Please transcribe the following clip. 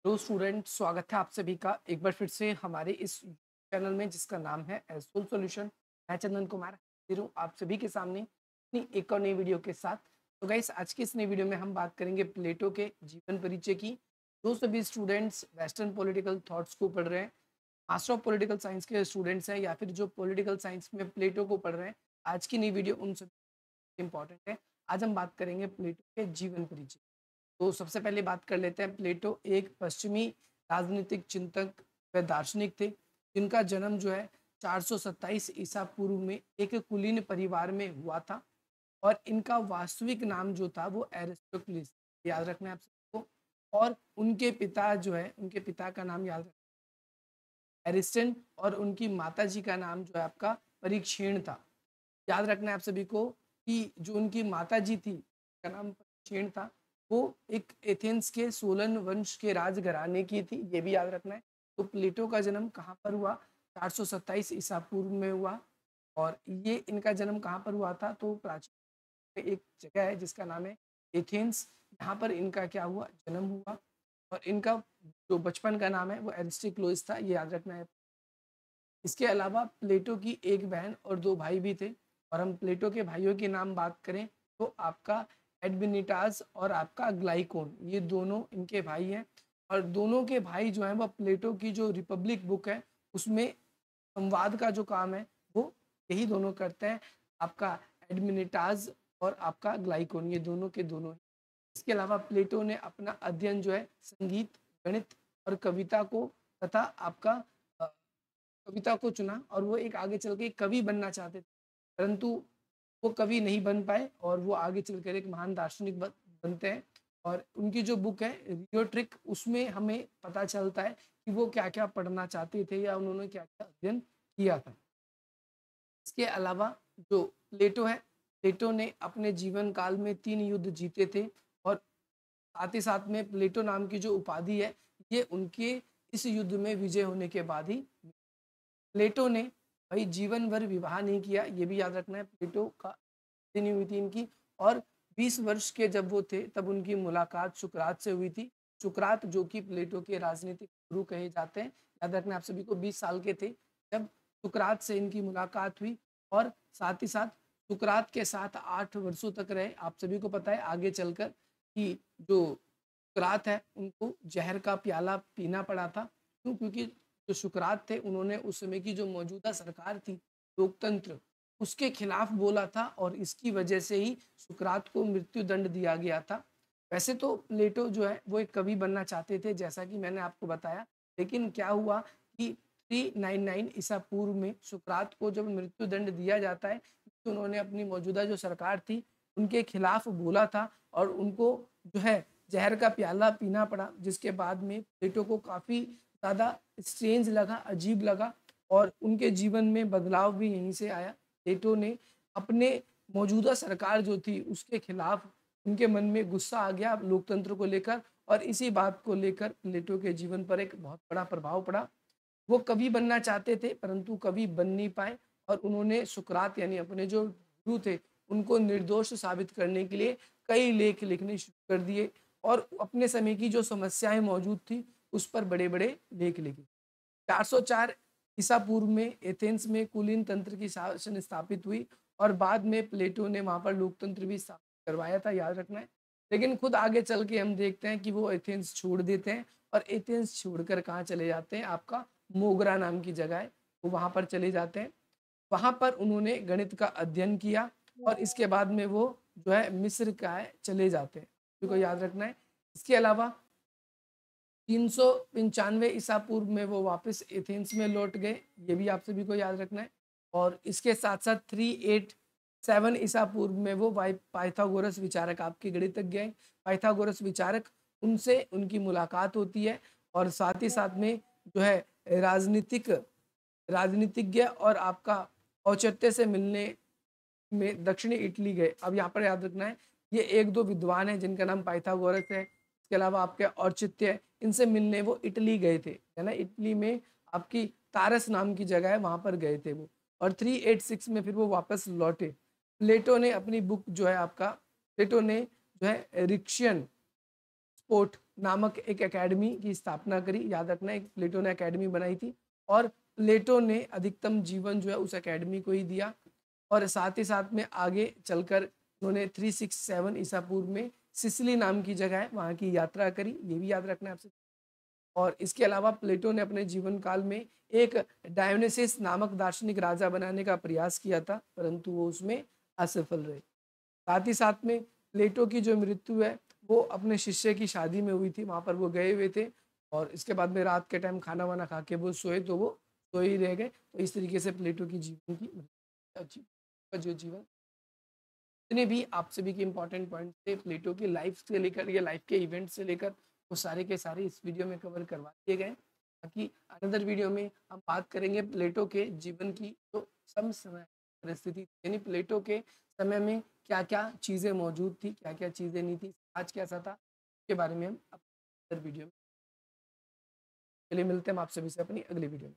Hello student, स्वागत है आप सभी का एक बार फिर से हमारे इस चैनल में जिसका नाम है एसोल सॉल्यूशन। मैं चंदन कुमार हाजिर हूँ आप सभी के सामने अपनी एक और नई वीडियो के साथ। तो गाइस, आज की इस नई वीडियो में हम बात करेंगे प्लेटो के जीवन परिचय की। जो सभी स्टूडेंट्स वेस्टर्न पॉलिटिकल थॉट्स को पढ़ रहे हैं, मास्टर ऑफ पॉलिटिकल साइंस के स्टूडेंट्स हैं या फिर जो पॉलिटिकल साइंस में प्लेटो को पढ़ रहे हैं, आज की नई वीडियो उन सभी इंपॉर्टेंट है। आज हम बात करेंगे प्लेटो के जीवन परिचय। तो सबसे पहले बात कर लेते हैं, प्लेटो एक पश्चिमी राजनीतिक चिंतक व दार्शनिक थे जिनका जन्म जो है 427 ईसा पूर्व में एक कुलीन परिवार में हुआ था। और इनका वास्तविक नाम जो था वो एरिस्टोक्लिस, याद रखना है आप सबको। और उनके पिता जो है, उनके पिता का नाम याद रखना एरिस्टन, और उनकी माता जी का नाम जो है आपका परीक्षीण था। याद रखना है आप सभी को कि जो उनकी माता जी थी का नाम परीक्षीण था, वो एक एथेंस के सोलन वंश के राजघराने की थी, ये भी याद रखना है। तो प्लेटो का जन्म कहाँ पर हुआ? 427 ईसा पूर्व में हुआ। और ये इनका जन्म कहाँ पर हुआ था? तो प्राचीन एक जगह है जिसका नाम है एथेंस, यहाँ पर इनका क्या हुआ? जन्म हुआ। और इनका जो बचपन का नाम है वो एरिस्टिक्लोइस था, ये याद रखना है। इसके अलावा प्लेटो की एक बहन और दो भाई भी थे। और हम प्लेटो के भाइयों के नाम बात करें तो आपका एडमिनिटास और आपका ग्लाइकोन, ये दोनों इनके भाई हैं। और दोनों के भाई जो हैं वह प्लेटो की जो रिपब्लिक बुक है उसमें संवाद का जो काम है वो यही दोनों करते हैं, आपका एडमिनिटास और आपका ग्लाइकोन, ये दोनों के दोनों हैं। इसके अलावा प्लेटो ने अपना अध्ययन जो है संगीत, गणित और कविता को तथा आपका कविता को चुना। और वो एक आगे चल के कवि बनना चाहते थे, परंतु वो कवि नहीं बन पाए और वो आगे चलकर एक महान दार्शनिक बनते हैं। और उनकी जो बुक है रियोट्रिक, उसमें हमें पता चलता है कि वो क्या क्या पढ़ना चाहते थे या उन्होंने क्या क्या अध्ययन किया था। इसके अलावा जो प्लेटो है, प्लेटो ने अपने जीवन काल में 3 युद्ध जीते थे। और साथ ही साथ में प्लेटो नाम की जो उपाधि है, ये उनके इस युद्ध में विजय होने के बाद ही। प्लेटो ने भाई जीवन भर विवाह नहीं किया, ये भी याद रखना है। प्लेटो का नहीं हुई थी इनकी। और 20 वर्ष के जब वो थे तब उनकी मुलाकात सुकरात से हुई थी। सुकरात जो कि प्लेटो के राजनीतिक गुरु कहे जाते हैं, याद रखना आप सभी को। 20 साल के थे जब सुकरात से इनकी मुलाकात हुई। और साथ ही साथ सुकरात के साथ 8 वर्षों तक रहे। आप सभी को पता है आगे चलकर कि जो सुकरात है उनको जहर का प्याला पीना पड़ा था। क्यों? क्योंकि जो सुकरात थे उन्होंने उस समय की जो मौजूदा सरकार थी, लोकतंत्र, उसके खिलाफ बोला था और इसकी वजह से ही सुकरात को मृत्यु दंड दिया गया था। वैसे तो प्लेटो जो है वो एक कवि बनना चाहते थे, जैसा कि मैंने आपको बताया। लेकिन क्या हुआ कि 399 ईसा पूर्व में सुकरात को जब मृत्यु दंड दिया जाता है, तो उन्होंने अपनी मौजूदा जो सरकार थी उनके खिलाफ बोला था और उनको जो है जहर का प्याला पीना पड़ा, जिसके बाद में प्लेटो को काफ़ी ज़्यादा स्ट्रेंज लगा, अजीब लगा। और उनके जीवन में बदलाव भी यहीं से आया। प्लेटो ने अपने मौजूदा सरकार जो थी उसके खिलाफ, उनके मन में गुस्सा आ गया लोकतंत्र को लेकर, और इसी बात को लेकर प्लेटो के जीवन पर एक बहुत बड़ा प्रभाव पड़ा। वो कवि बनना चाहते थे परंतु कवि बन नहीं पाए। और उन्होंने सुकरात यानी अपने जो गुरु थे उनको निर्दोष साबित करने के लिए कई लेख लिखने शुरू कर दिए। और अपने समय की जो समस्याएं मौजूद थी उस पर बड़े बड़े लेख लिखे। 404 ईसा पूर्व में एथेंस में कुलीन तंत्र की शासन स्थापित हुई। और बाद में प्लेटो ने वहाँ पर लोकतंत्र भी स्थापित करवाया था, याद रखना है। लेकिन खुद आगे चल के हम देखते हैं कि वो एथेंस छोड़ देते हैं और एथेंस छोड़कर कहाँ चले जाते हैं? आपका मोगरा नाम की जगह है, वो वहाँ पर चले जाते हैं। वहाँ पर उन्होंने गणित का अध्ययन किया और इसके बाद में वो जो है मिस्र का है चले जाते हैं, को याद रखना है। इसके अलावा 395 ईसा पूर्व में वो वापस एथेंस में लौट गए, ये भी आप सभी को याद रखना है। और इसके साथ साथ 387 ईसा पूर्व में वो पाइथागोरस विचारक, आपके गणितज्ञ हैं पाइथागोरस विचारक, उनसे उनकी मुलाकात होती है। और साथ ही साथ में जो है राजनीतिज्ञ और आपका औचित्य से मिलने में दक्षिणी इटली गए। अब यहाँ पर याद रखना है ये एक दो विद्वान हैं जिनका नाम पाइथागोरस है, इसके अलावा आपके औचित्य, इनसे मिलने वो इटली गए थे, है ना। इटली में आपकी तारस नाम की जगह है, वहां पर गए थे वो। और 386 में फिर वो वापस लौटे। प्लेटो ने अपनी बुक जो है आपका, प्लेटो ने जो है रिक्शियन कोर्ट नामक एक एकेडमी की स्थापना करी। याद रखना, एक प्लेटो ने एकेडमी बनाई थी और प्लेटो ने अधिकतम जीवन जो है उस एकेडमी को ही दिया। और साथ ही साथ में आगे चलकर उन्होंने 367 ईसा पूर्व में सिसिली नाम की जगह है वहाँ की यात्रा करी, ये भी याद रखना है आपसे। और इसके अलावा प्लेटो ने अपने जीवन काल में एक डायोनिसिस नामक दार्शनिक राजा बनाने का प्रयास किया था, परंतु वो उसमें असफल रहे। साथ ही साथ में प्लेटो की जो मृत्यु है वो अपने शिष्य की शादी में हुई थी, वहाँ पर वो गए हुए थे और इसके बाद में रात के टाइम खाना वाना खा के वो सोए तो वो सोए ही रह गए। तो इस तरीके से प्लेटो की जीवन की जो जीवन जितने भी आप सभी के इंपॉर्टेंट पॉइंट थे प्लेटो की लाइफ से लेकर या लाइफ के इवेंट से लेकर वो सारे के सारे इस वीडियो में कवर करवा दिए गए। बाकी अनदर वीडियो में हम बात करेंगे प्लेटो के जीवन की जो समय परिस्थिति यानी प्लेटो के समय में क्या क्या चीज़ें मौजूद थी, क्या क्या चीज़ें नहीं थी, आज कैसा था, के बारे में हम अनदर वीडियो में। चलिए मिलते हैं हम आप सभी से अपनी अगली वीडियो में।